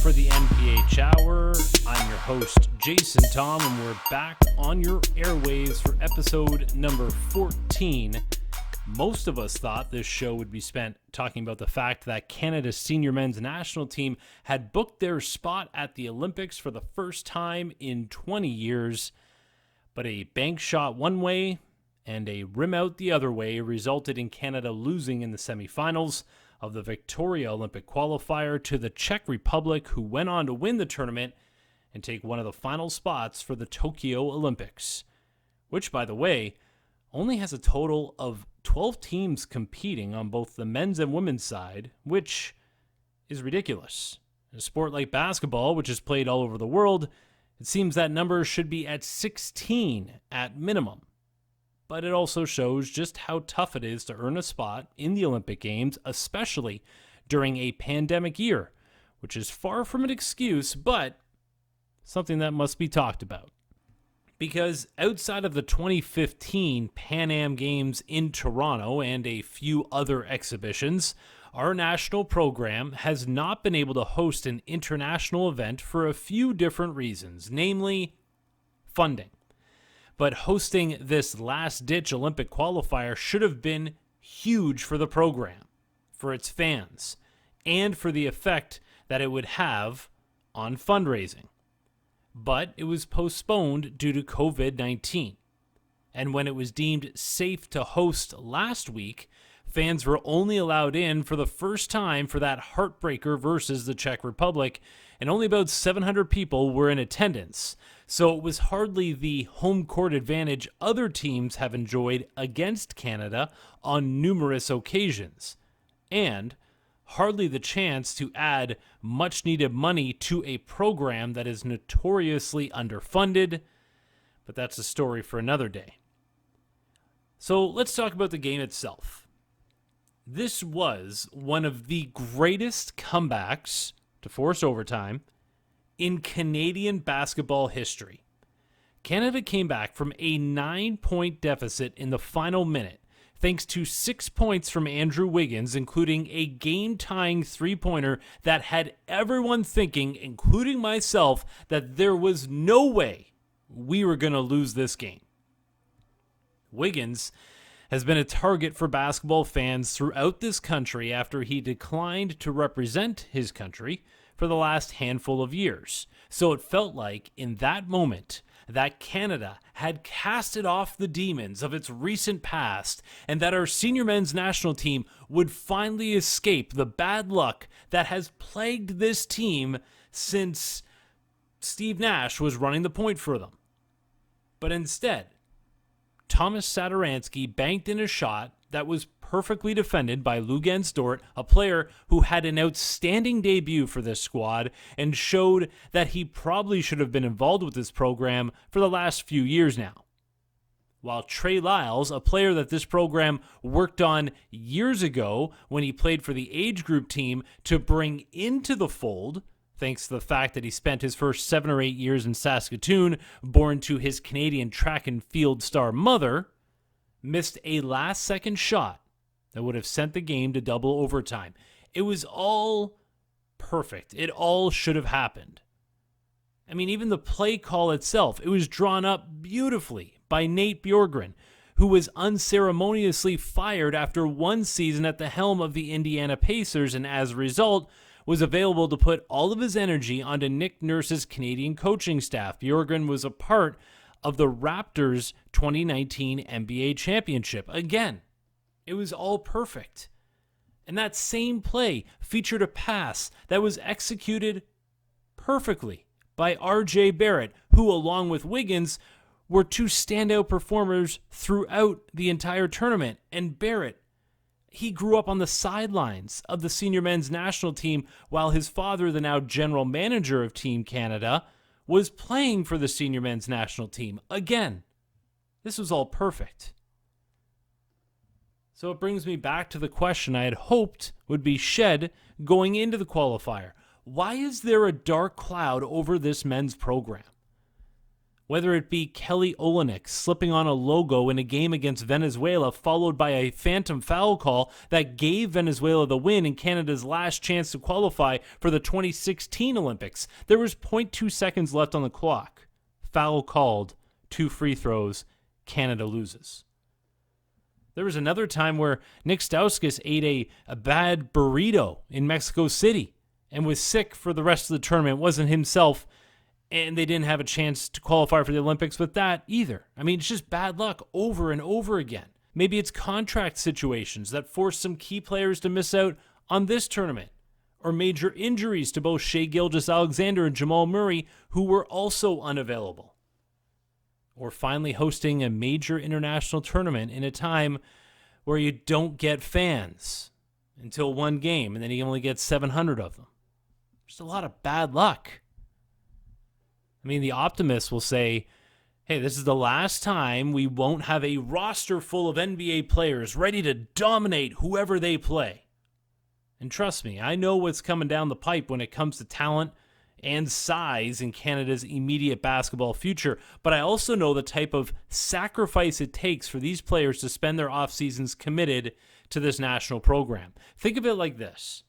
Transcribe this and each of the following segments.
for the NPH Hour. I'm your host, Jason Thom, and we're back on your airwaves for episode number 14. Most of us thought this show would be spent talking about the fact that Canada's senior men's national team had booked their spot at the Olympics for the first time in 20 years, but a bank shot one way and a rim out the other way resulted in Canada losing in the semifinals of the Victoria Olympic qualifier to the Czech Republic, who went on to win the tournament and take one of the final spots for the Tokyo Olympics, which, by the way, only has a total of 12 teams competing on both the men's and women's side, which is ridiculous. In a sport like basketball, which is played all over the world, it seems that number should be at 16 at minimum. But it also shows just how tough it is to earn a spot in the Olympic Games, especially during a pandemic year, which is far from an excuse, but something that must be talked about. Because outside of the 2015 Pan Am Games in Toronto and a few other exhibitions, our national program has not been able to host an international event for a few different reasons, namely funding. But hosting this last-ditch Olympic qualifier should have been huge for the program, for its fans, and for the effect that it would have on fundraising. But it was postponed due to COVID-19. And when it was deemed safe to host last week, fans were only allowed in for the first time for that heartbreaker versus the Czech Republic, and only about 700 people were in attendance. So it was hardly the home court advantage other teams have enjoyed against Canada on numerous occasions, and hardly the chance to add much-needed money to a program that is notoriously underfunded, but that's a story for another day. So let's talk about the game itself. This was one of the greatest comebacks to force overtime in Canadian basketball history. Canada came back from a 9-point deficit in the final minute, thanks to 6 points from Andrew Wiggins, including a game-tying three-pointer that had everyone thinking, including myself, that there was no way we were going to lose this game. Wiggins has been a target for basketball fans throughout this country after he declined to represent his country for the last handful of years. So it felt like, in that moment, that Canada had casted off the demons of its recent past and that our senior men's national team would finally escape the bad luck that has plagued this team since Steve Nash was running the point for them. But instead, Thomas Satoransky banked in a shot that was perfectly defended by Luguentz Dort, a player who had an outstanding debut for this squad and showed that he probably should have been involved with this program for the last few years now. While Trey Lyles, a player that this program worked on years ago when he played for the age group team to bring into the fold, thanks to the fact that he spent his first 7 or 8 years in Saskatoon, born to his Canadian track and field star mother, missed a last-second shot that would have sent the game to double overtime. It was all perfect. It all should have happened. I mean, even the play call itself, it was drawn up beautifully by Nate Bjorgren, who was unceremoniously fired after one season at the helm of the Indiana Pacers, and as a result, was available to put all of his energy onto Nick Nurse's Canadian coaching staff. Bjorgren was a part of the Raptors' 2019 NBA championship. Again, it was all perfect. And that same play featured a pass that was executed perfectly by R.J. Barrett, who, along with Wiggins, were two standout performers throughout the entire tournament. And Barrett, he grew up on the sidelines of the senior men's national team while his father, the now general manager of Team Canada, was playing for the senior men's national team. Again, this was all perfect. So it brings me back to the question I had hoped would be shed going into the qualifier. Why is there a dark cloud over this men's program? Whether it be Kelly Olynyk slipping on a logo in a game against Venezuela, followed by a phantom foul call that gave Venezuela the win in Canada's last chance to qualify for the 2016 Olympics. There was 0.2 seconds left on the clock. Foul called, 2 free throws, Canada loses. There was another time where Nick Stauskas ate a bad burrito in Mexico City and was sick for the rest of the tournament, wasn't himself, and they didn't have a chance to qualify for the Olympics with that either. I mean, it's just bad luck over and over again. Maybe it's contract situations that force some key players to miss out on this tournament, or major injuries to both Shai Gilgeous-Alexander and Jamal Murray, who were also unavailable. Or finally hosting a major international tournament in a time where you don't get fans until one game, and then you only get 700 of them. Just a lot of bad luck. I mean, the optimists will say, hey, this is the last time we won't have a roster full of NBA players ready to dominate whoever they play. And trust me, I know what's coming down the pipe when it comes to talent and size in Canada's immediate basketball future, but I also know the type of sacrifice it takes for these players to spend their off seasons committed to this national program. Think of it like this.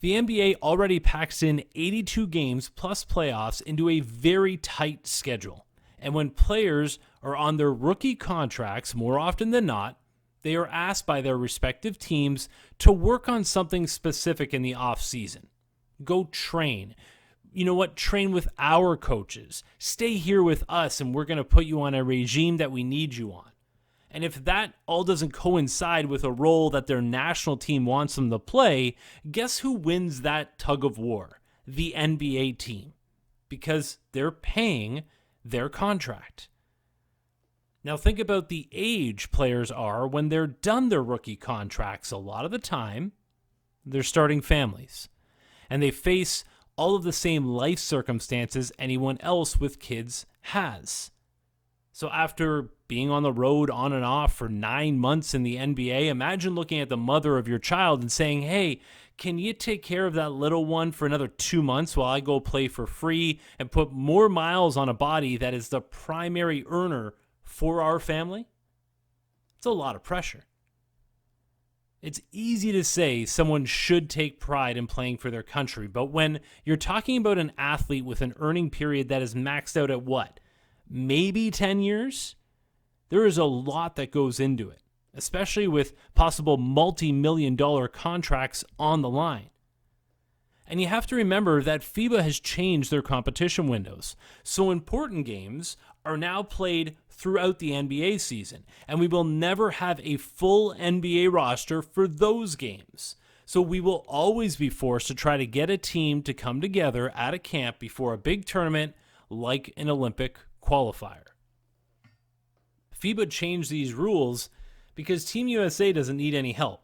The NBA already packs in 82 games plus playoffs into a very tight schedule. And when players are on their rookie contracts, more often than not, they are asked by their respective teams to work on something specific in the off season. Go train. You know what? Train with our coaches. Stay here with us, and we're going to put you on a regime that we need you on. And if that all doesn't coincide with a role that their national team wants them to play, guess who wins that tug of war? The NBA team. Because they're paying their contract. Now think about the age players are when they're done their rookie contracts. A lot of the time, they're starting families. And they face all of the same life circumstances anyone else with kids has. So after being on the road on and off for 9 months in the NBA, imagine looking at the mother of your child and saying, hey, can you take care of that little one for another 2 months while I go play for free and put more miles on a body that is the primary earner for our family? It's a lot of pressure. It's easy to say someone should take pride in playing for their country, but when you're talking about an athlete with an earning period that is maxed out at what? Maybe 10 years? There is a lot that goes into it, especially with possible multi-million-dollar contracts on the line. And you have to remember that FIBA has changed their competition windows, so important games are now played throughout the NBA season, and we will never have a full NBA roster for those games. So we will always be forced to try to get a team to come together at a camp before a big tournament like an Olympic qualifier. FIBA changed these rules because Team USA doesn't need any help,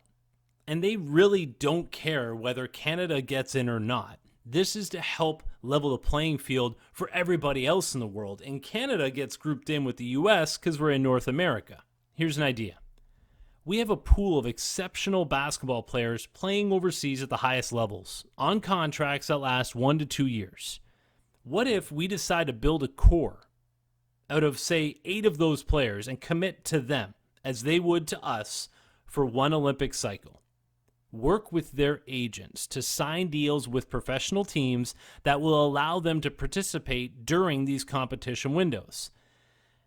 and they really don't care whether Canada gets in or not. This is to help level the playing field for everybody else in the world, and Canada gets grouped in with the US because we're in North America. Here's an idea. We have a pool of exceptional basketball players playing overseas at the highest levels, on contracts that last 1 to 2 years. What if we decide to build a core out of, say, 8 of those players and commit to them as they would to us for one Olympic cycle? Work with their agents to sign deals with professional teams that will allow them to participate during these competition windows.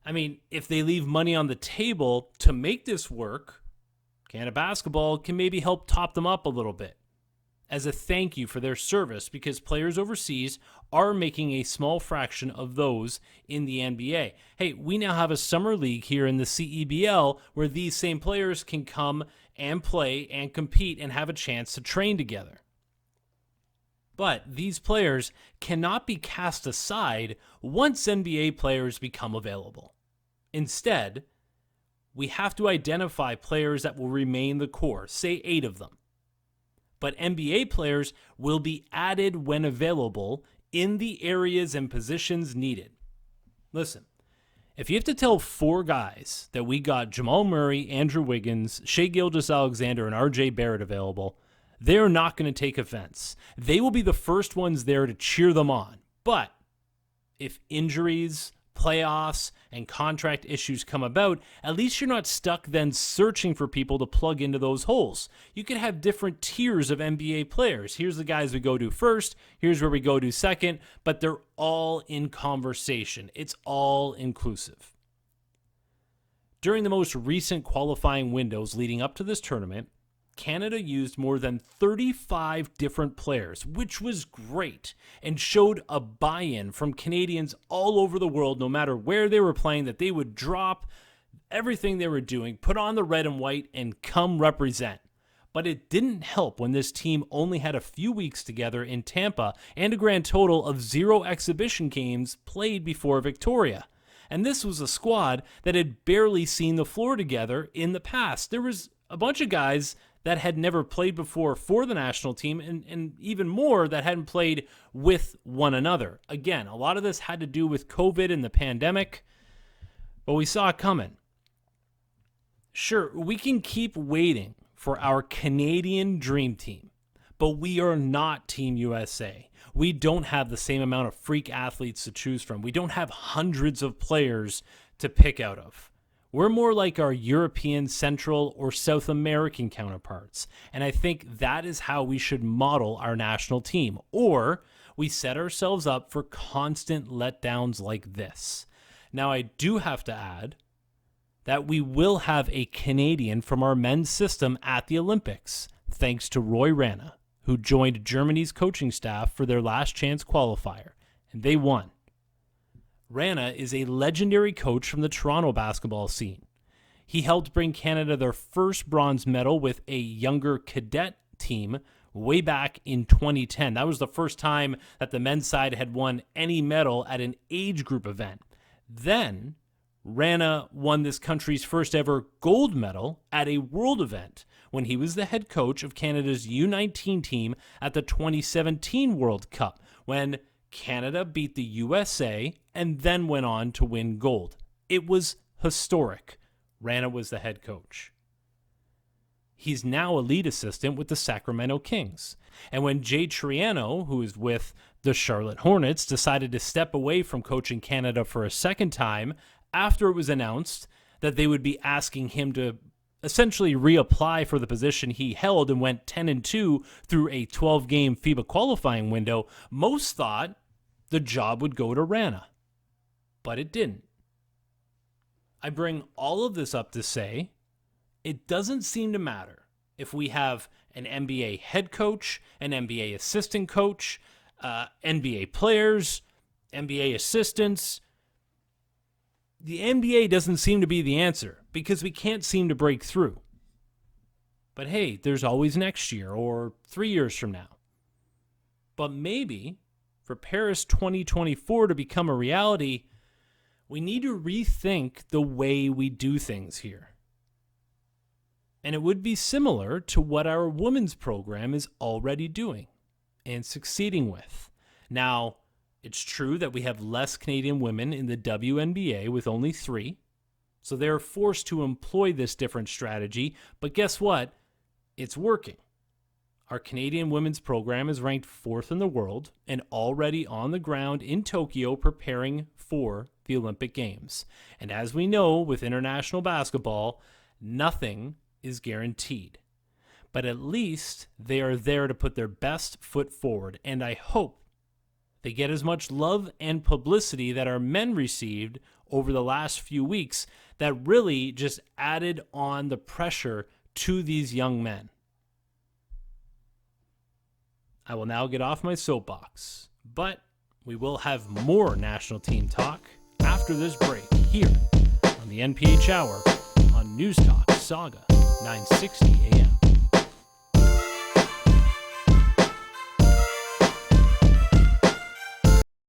I mean, if they leave money on the table to make this work, Canada Basketball can maybe help top them up a little bit as a thank you for their service, because players overseas are making a small fraction of those in the NBA. Hey, we now have a summer league here in the CEBL where these same players can come and play and compete and have a chance to train together. But these players cannot be cast aside once NBA players become available. Instead, we have to identify players that will remain the core, say 8 of them. But NBA players will be added when available in the areas and positions needed. Listen, if you have to tell 4 guys that we got Jamal Murray, Andrew Wiggins, Shai Gilgeous-Alexander, and RJ Barrett available, they're not going to take offense. They will be the first ones there to cheer them on. But if injuries, playoffs and contract issues come about, at least you're not stuck then searching for people to plug into those holes. You can have different tiers of NBA players. Here's the guys we go to first, here's where we go to second, but they're all in conversation. It's all inclusive. During the most recent qualifying windows leading up to this tournament, Canada used more than 35 different players, which was great, and showed a buy-in from Canadians all over the world, no matter where they were playing, that they would drop everything they were doing, put on the red and white, and come represent. But it didn't help when this team only had a few weeks together in Tampa and a grand total of 0 exhibition games played before Victoria. And this was a squad that had barely seen the floor together in the past. There was a bunch of guys that had never played before for the national team, and even more that hadn't played with one another. Again, a lot of this had to do with COVID and the pandemic, but we saw it coming. Sure, we can keep waiting for our Canadian dream team, but we are not Team USA. We don't have the same amount of freak athletes to choose from. We don't have hundreds of players to pick out of. We're more like our European, Central, or South American counterparts, and I think that is how we should model our national team, or we set ourselves up for constant letdowns like this. Now, I do have to add that we will have a Canadian from our men's system at the Olympics, thanks to Rana, who joined Germany's coaching staff for their last chance qualifier, and they won. Rana is a legendary coach from the Toronto basketball scene. He helped bring Canada their first bronze medal with a younger cadet team way back in 2010. That was the first time that the men's side had won any medal at an age group event. Then, Rana won this country's first ever gold medal at a world event when he was the head coach of Canada's U19 team at the 2017 World Cup, when Canada beat the USA and then went on to win gold. It was historic. Rana was the head coach. He's now a lead assistant with the Sacramento Kings. And when Jay Triano, who is with the Charlotte Hornets, decided to step away from coaching Canada for a second time after it was announced that they would be asking him to essentially reapply for the position he held and went 10-2 through a 12-game FIBA qualifying window, most thought the job would go to Rana. But it didn't. I bring all of this up to say it doesn't seem to matter if we have an NBA head coach, an NBA assistant coach, NBA players, NBA assistants. The NBA doesn't seem to be the answer because we can't seem to break through. But hey, there's always next year or 3 years from now. But maybe for Paris 2024 to become a reality, we need to rethink the way we do things here. And it would be similar to what our women's program is already doing and succeeding with. Now, it's true that we have less Canadian women in the WNBA with only 3, so they're forced to employ this different strategy, but guess what? It's working. Our Canadian women's program is ranked 4th in the world and already on the ground in Tokyo preparing for the Olympic Games. And as we know with international basketball, nothing is guaranteed. But at least they are there to put their best foot forward, and I hope they get as much love and publicity that our men received over the last few weeks that really just added on the pressure to these young men. I will now get off my soapbox, but we will have more national team talk after this break here on the NPH Hour on News Talk Saga 960 AM.